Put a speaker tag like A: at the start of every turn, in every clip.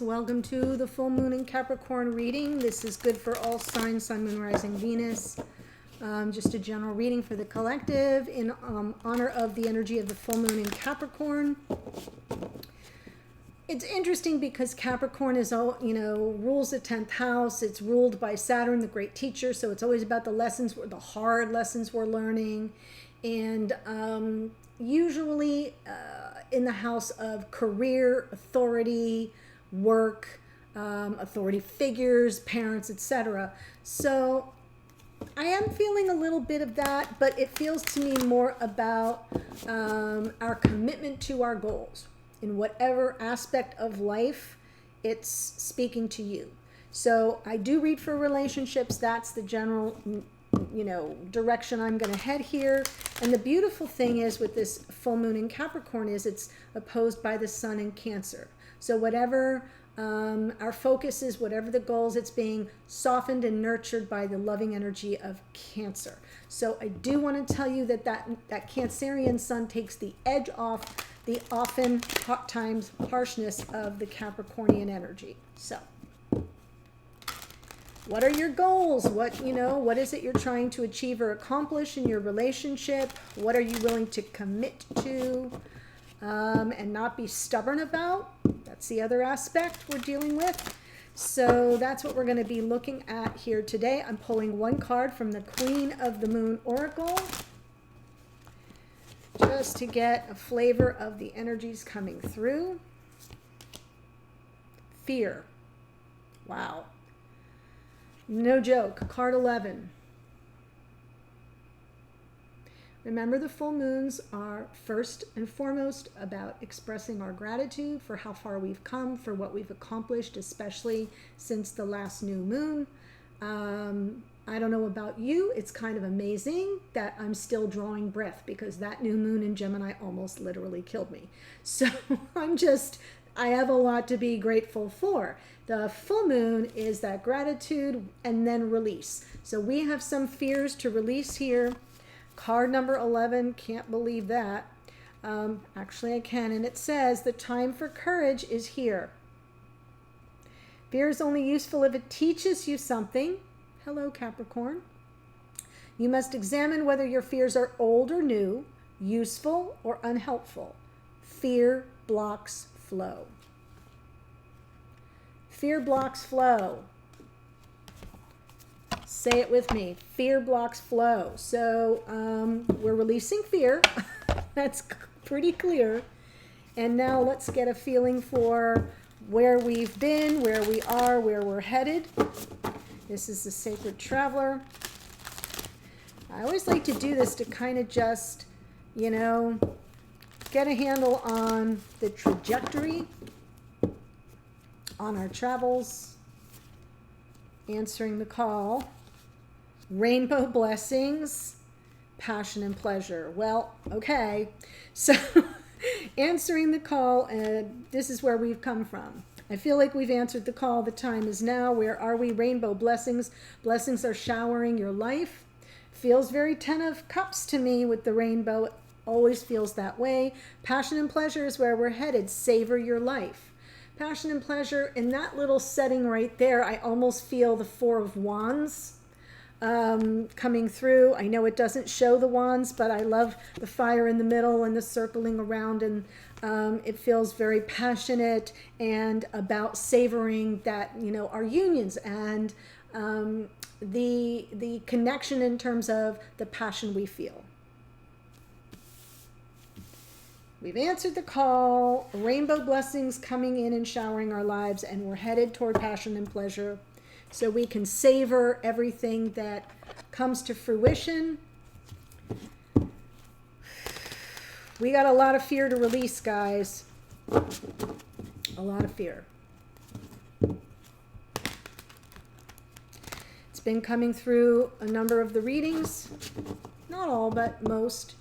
A: welcome to the full moon in Capricorn reading. This is good for all signs, sun, moon, rising, Venus. Just a general reading for the collective in honor of the energy of the full moon in Capricorn. It's interesting because Capricorn is all, rules the 10th house. It's ruled by Saturn, the great teacher. So it's always about the lessons, the hard lessons we're learning. And usually in the house of career, authority, work, authority figures, parents, etc. So I am feeling a little bit of that, but it feels to me more about our commitment to our goals. In whatever aspect of life it's speaking to you. So I do read for relationships. That's the general, direction I'm going to head here. And the beautiful thing is with this full moon in Capricorn is it's opposed by the sun in Cancer. So whatever our focus is, whatever the goals, it's being softened and nurtured by the loving energy of Cancer. So I do want to tell you that Cancerian sun takes the edge off the often hot times harshness of the Capricornian energy. So what are your goals? What is it you're trying to achieve or accomplish in your relationship? What are you willing to commit to and not be stubborn about? That's the other aspect we're dealing with. So that's what we're going to be looking at here today. I'm pulling one card from the Queen of the Moon Oracle, just to get a flavor of the energies coming through. Fear. Wow. No joke. Card 11. Remember, the full moons are first and foremost about expressing our gratitude for how far we've come, for what we've accomplished, especially since the last new moon. I don't know about you, it's kind of amazing that I'm still drawing breath because that new moon in Gemini almost literally killed me. So I have a lot to be grateful for. The full moon is that gratitude and then release. So we have some fears to release here. Card number 11, can't believe that. Actually I can, and it says the time for courage is here. Fear is only useful if it teaches you something. Hello, Capricorn. You must examine whether your fears are old or new, useful or unhelpful. Fear blocks flow. Fear blocks flow. Say it with me. Fear blocks flow. So we're releasing fear. That's pretty clear. And now let's get a feeling for where we've been, where we are, where we're headed. This is the Sacred Traveler. I always like to do this to kind of just, get a handle on the trajectory, on our travels, answering the call, rainbow blessings, passion and pleasure. Well, okay. So answering the call, this is where we've come from. I feel like we've answered the call. The time is now. Where are we? Rainbow blessings. Blessings are showering your life. Feels very 10 of Cups to me with the rainbow. It always feels that way. Passion and pleasure is where we're headed. Savor your life. Passion and pleasure, in that little setting right there, I almost feel the Four of Wands coming through. I know it doesn't show the wands, but I love the fire in the middle and the circling around, and it feels very passionate and about savoring that, our unions and the connection in terms of the passion we feel. We've answered the call, rainbow blessings coming in and showering our lives, and we're headed toward passion and pleasure so we can savor everything that comes to fruition. We got a lot of fear to release, guys. A lot of fear. It's been coming through a number of the readings. Not all, but most.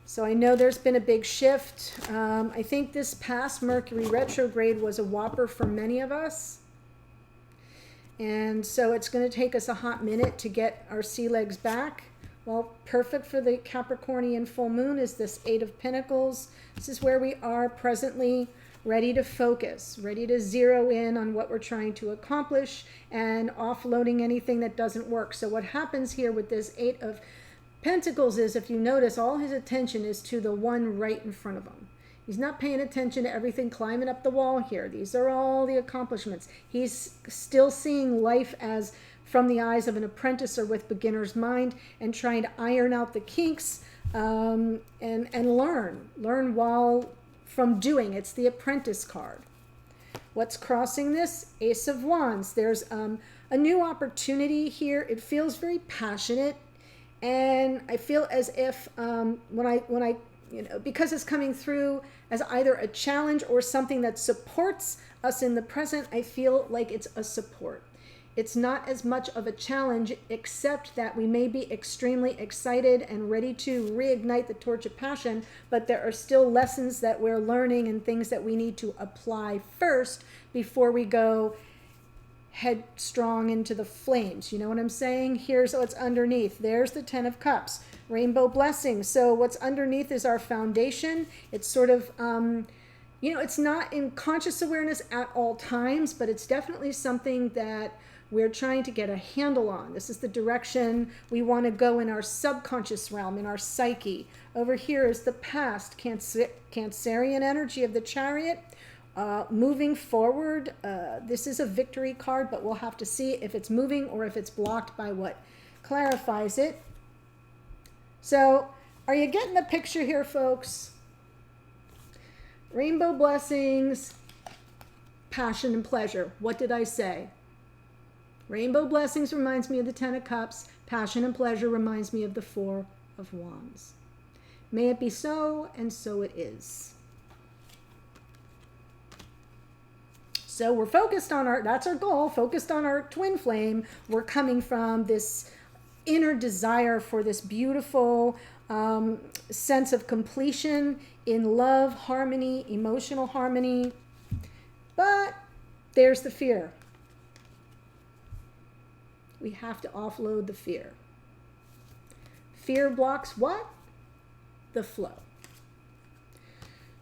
A: So I know there's been a big shift. I think this past Mercury retrograde was a whopper for many of us. And so it's going to take us a hot minute to get our sea legs back. Well, perfect for the Capricornian full moon is this Eight of Pentacles. This is where we are presently ready to focus, ready to zero in on what we're trying to accomplish, and offloading anything that doesn't work. So what happens here with this Eight of Pentacles is, if you notice, all his attention is to the one right in front of him. He's not paying attention to everything climbing up the wall here. These are all the accomplishments. He's still seeing life as from the eyes of an apprentice or with beginner's mind, and trying to iron out the kinks and learn while from doing. It's the apprentice card. What's crossing this? Ace of Wands. There's a new opportunity here. It feels very passionate, and I feel as if when I because it's coming through as either a challenge or something that supports us in the present, I feel like it's a support. It's not as much of a challenge, except that we may be extremely excited and ready to reignite the torch of passion, but there are still lessons that we're learning and things that we need to apply first before we go headstrong into the flames. You know what I'm saying? Here's what's underneath. There's the Ten of Cups, rainbow blessings. So what's underneath is our foundation. It's sort of, it's not in conscious awareness at all times, but it's definitely something that we're trying to get a handle on. This is the direction we want to go in our subconscious realm, in our psyche. Over here is the past, Cancerian energy of the Chariot. Moving forward, this is a victory card, but we'll have to see if it's moving or if it's blocked by what clarifies it. So, are you getting the picture here, folks? Rainbow blessings, passion and pleasure. What did I say? Rainbow blessings reminds me of the Ten of Cups. Passion and pleasure reminds me of the Four of Wands. May it be so, and so it is. So we're focused on that's our goal, focused on our twin flame. We're coming from this inner desire for this beautiful sense of completion in love, harmony, emotional harmony. But there's the fear. We have to offload the fear. Fear blocks what? The flow.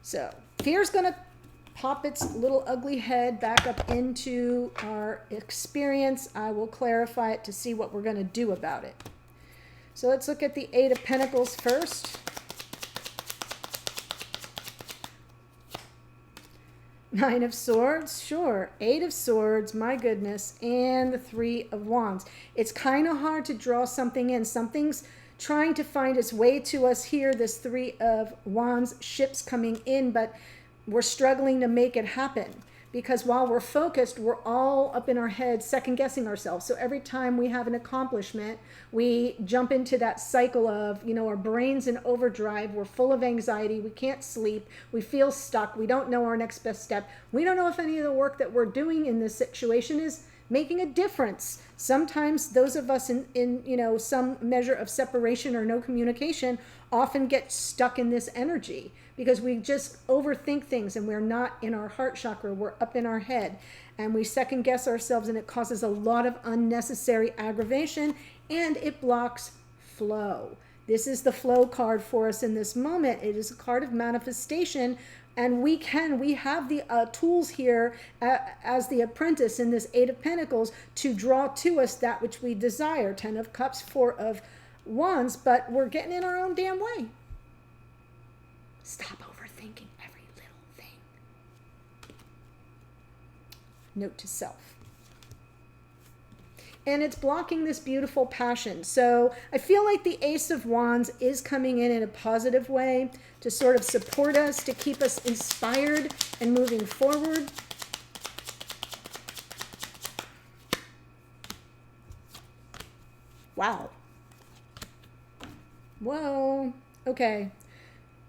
A: So fear's going to pop its little ugly head back up into our experience. I will clarify it to see what we're going to do about it. So let's look at the Eight of Pentacles first. Nine of Swords, sure. Eight of Swords, my goodness. And the Three of Wands. It's kind of hard to draw something in. Something's trying to find its way to us here. This Three of Wands, ships coming in, but we're struggling to make it happen, because while we're focused, we're all up in our heads second guessing ourselves. So every time we have an accomplishment, we jump into that cycle of, our brain's in overdrive. We're full of anxiety. We can't sleep. We feel stuck. We don't know our next best step. We don't know if any of the work that we're doing in this situation is making a difference. Sometimes those of us in some measure of separation or no communication often get stuck in this energy, because we just overthink things and we're not in our heart chakra. We're up in our head and we second guess ourselves, and it causes a lot of unnecessary aggravation, and it blocks flow. This is the flow card for us in this moment. It is a card of manifestation, and we have the tools here as the apprentice in this Eight of Pentacles to draw to us that which we desire. Ten of Cups, Four of Wands, but we're getting in our own damn way. Stop overthinking every little thing. Note to self. And it's blocking this beautiful passion. So I feel like the Ace of Wands is coming in a positive way to sort of support us, to keep us inspired and moving forward. Wow. Whoa. Okay.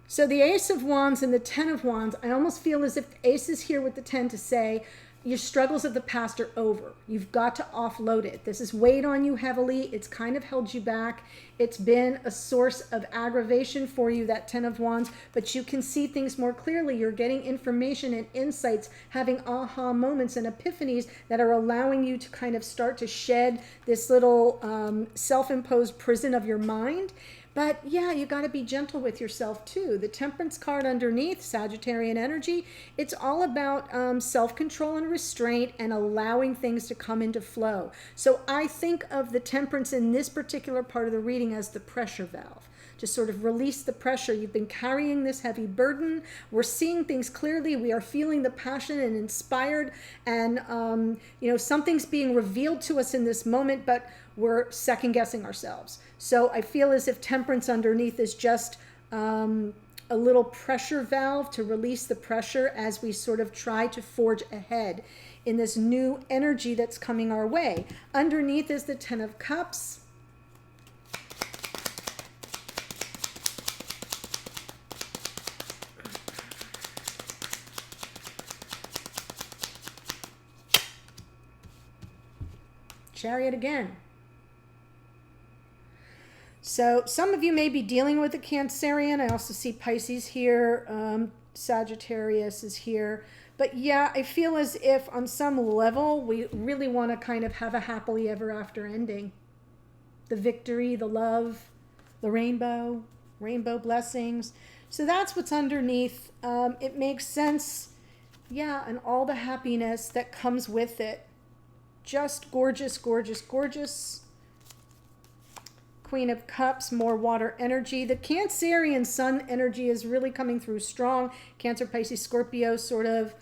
A: So the Ace of Wands and the Ten of Wands, I almost feel as if the Ace is here with the Ten to say, your struggles of the past are over. You've got to offload it. This has weighed on you heavily. It's kind of held you back. It's been a source of aggravation for you, that Ten of Wands, but you can see things more clearly. You're getting information and insights, having aha moments and epiphanies that are allowing you to kind of start to shed this little self-imposed prison of your mind. But yeah, you got to be gentle with yourself too. The Temperance card underneath, Sagittarian energy, it's all about self-control and restraint and allowing things to come into flow. So I think of the Temperance in this particular part of the reading as the pressure valve. To sort of release the pressure. You've been carrying this heavy burden. We're seeing things clearly. We are feeling the passion and inspired. And, something's being revealed to us in this moment, but we're second guessing ourselves. So I feel as if Temperance underneath is just a little pressure valve to release the pressure as we sort of try to forge ahead in this new energy that's coming our way. Underneath is the Ten of Cups. Chariot again. So some of you may be dealing with a Cancerian. I also see Pisces here. Sagittarius is here. But yeah, I feel as if on some level we really want to kind of have a happily ever after ending. The victory, the love, the rainbow blessings. So that's what's underneath. It makes sense. Yeah, and all the happiness that comes with it. Just gorgeous, gorgeous, gorgeous. Queen of Cups, more water energy. The Cancerian sun energy is really coming through strong. Cancer, Pisces, Scorpio sort of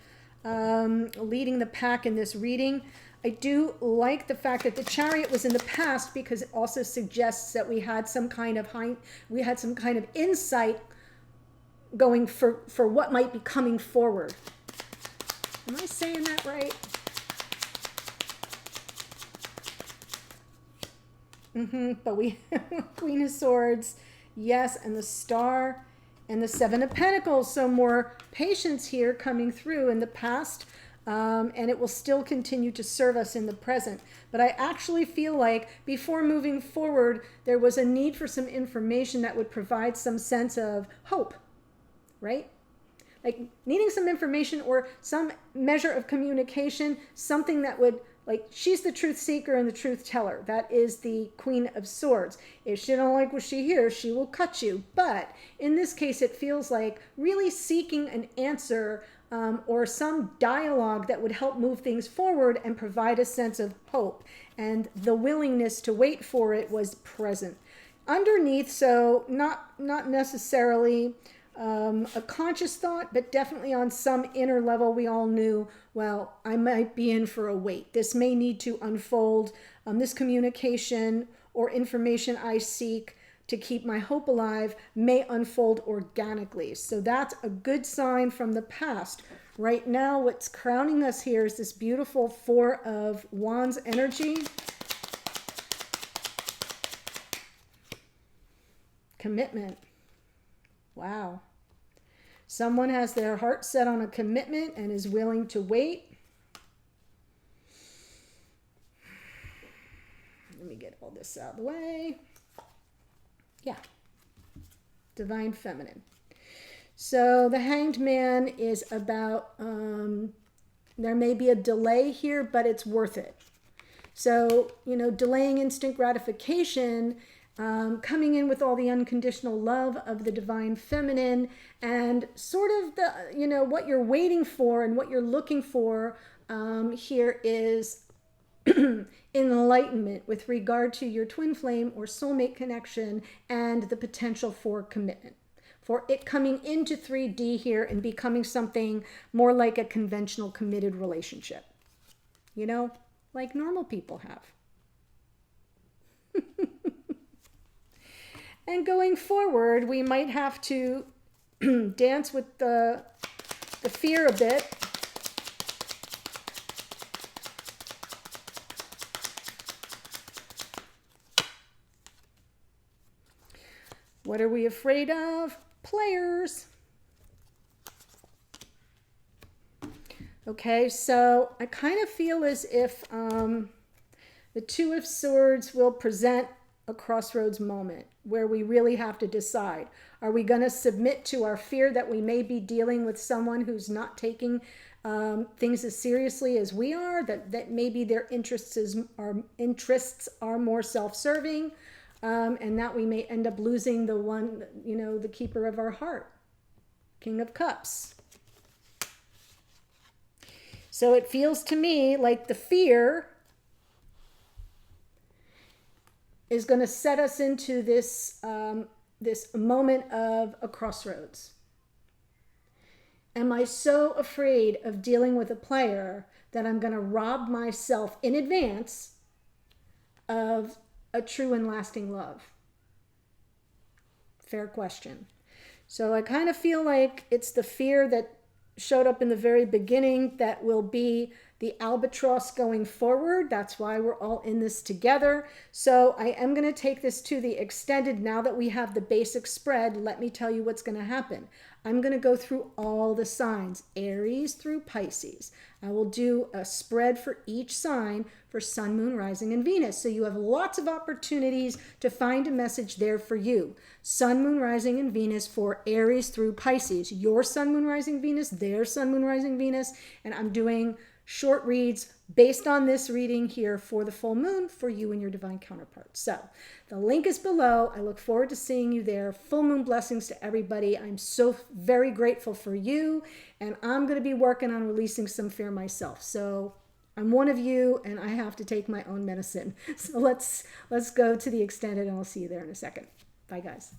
A: leading the pack in this reading. I do like the fact that the Chariot was in the past because it also suggests that we had some kind of insight going for what might be coming forward. Am I saying that right? But we Queen of Swords, yes, and the Star and the Seven of Pentacles. So more patience here coming through in the past, and it will still continue to serve us in the present. But I actually feel like before moving forward, there was a need for some information that would provide some sense of hope, right? Like needing some information or some measure of communication, something that would, like, she's the truth seeker and the truth teller. That is the Queen of Swords. If she don't like what she hears, she will cut you. But in this case, it feels like really seeking an answer or some dialogue that would help move things forward and provide a sense of hope. And the willingness to wait for it was present. Underneath, so not necessarily a conscious thought, but definitely on some inner level, we all knew, well, I might be in for a wait. This may need to unfold. This communication or information I seek to keep my hope alive may unfold organically. So that's a good sign from the past. Right now, what's crowning us here is this beautiful Four of Wands energy. Commitment. Wow. Someone has their heart set on a commitment and is willing to wait. Let me get all this out of the way. Yeah. Divine Feminine. So the Hanged Man is about, there may be a delay here, but it's worth it. So, delaying instant gratification, coming in with all the unconditional love of the Divine Feminine, and sort of the, what you're waiting for and what you're looking for here is enlightenment with regard to your twin flame or soulmate connection and the potential for commitment. For it coming into 3D here and becoming something more like a conventional committed relationship. Like normal people have. And going forward, we might have to dance with the fear a bit. What are we afraid of? Players. Okay, so I kind of feel as if the Two of Swords will present a crossroads moment where we really have to decide. Are we going to submit to our fear that we may be dealing with someone who's not taking things as seriously as we are, that maybe their interests are more self-serving? and that we may end up losing the one, the keeper of our heart, King of Cups. So it feels to me like the fear is going to set us into this, this moment of a crossroads. Am I so afraid of dealing with a player that I'm going to rob myself in advance of a true and lasting love? Fair question. So I kind of feel like it's the fear that showed up in the very beginning that will be the albatross going forward. That's why we're all in this together. So I am going to take this to the extended. Now that we have the basic spread, let me tell you what's going to happen. I'm going to go through all the signs, Aries through Pisces. I will do a spread for each sign for Sun, Moon, Rising, and Venus. So you have lots of opportunities to find a message there for you. Sun, Moon, Rising, and Venus for Aries through Pisces. Your Sun, Moon, Rising, Venus, their Sun, Moon, Rising, Venus. And I'm doing short reads based on this reading here for the full moon for you and your divine counterparts. So the link is below. I look forward to seeing you there. Full moon blessings to everybody. I'm so very grateful for you, and I'm going to be working on releasing some fear myself. So I'm one of you, and I have to take my own medicine. So let's go to the extended, and I'll see you there in a second. Bye, guys.